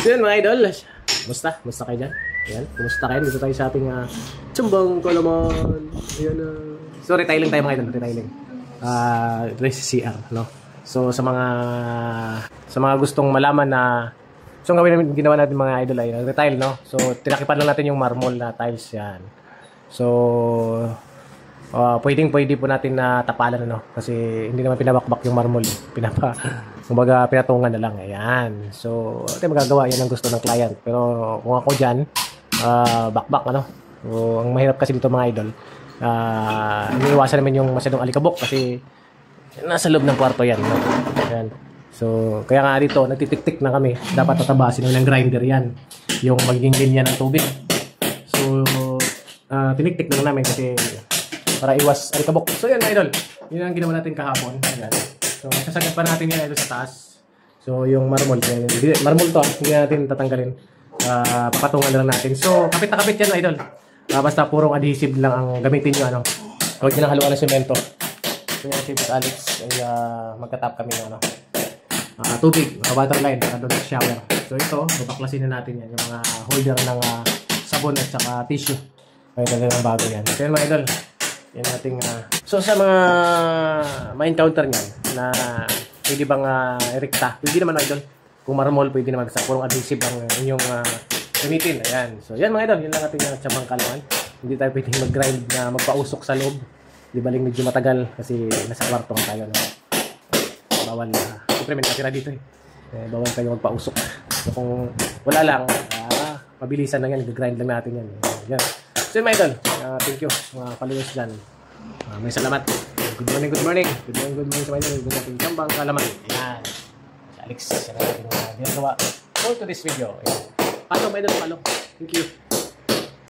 So yun mga idol, kumusta? Kumusta kayo dyan? Ayan, kumusta kayo? Dito tayo sa ating Tsambang Kalaman. Ayan so retailing tayo mga idol, retailing. Ito yung CR, no? So sa mga gustong malaman na so ang ginawa natin mga idol ay retail, no? So tinakipan lang natin yung marmol na tiles yan. So pwede po natin na tapalan, no? Kasi hindi naman pinabakbak yung marmol, kumbaga pinatungan na lang. Ayan. So ito magagawa, yan ang gusto ng client. Pero kung ako diyan, bakbak, ano? So ang mahirap kasi dito mga idol, iniiwasan namin yung masyadong alikabok kasi nasa loob ng kwarto yan, no? Ayan. So kaya nga dito nagtitik-tik na kami, dapat tatabasin ng grinder yan yung magiging linya ng tubig. So tinik-tik na namin kasi para iwas alikabok. So yan idol, yun ang ginawa natin kahapon. Ayan. So sasagad pa natin yan idol sa taas. So yung marmol to, hindi natin tatanggalin, papatungan na lang natin. So kapit na kapit yan idol, basta purong adhesive lang ang gamitin nyo, ano. Huwag nyo lang haluan ng semento. So yan si Alex ay magkatap kami ng tubig, water line doon sa shower. So ito, babaklasin na natin yan, yung mga holder ng sabon at saka tissue. Ay talagang bago yan. So yan mga idol, yan ating so sa mga ma-encounter nyan na pwede bang rekta, pwede naman idol. Kung marmol, pwede naman sa purong adhesive ang inyong gamitin. Ayan. So yan mga idol, yun lang ating Tsambang Kalaman. Hindi tayo pwedeng mag-grind na magpausok sa loob. Di baling medyo matagal kasi nasa kwarto tayo, no? Bawal siyempre may nakatira dito bawal tayo magpausok. So kung wala lang, mabilisan lang yan, grind lang natin yan. Yan. So yun mga idol, thank you mga followers dyan. May salamat. Good morning sa mga idol. Good morning, Tsambang Kalaman. Ayan. Si Alex, yan ang ating ginagawa for to this video. Ayan. Follow mga idol, follow. Thank you.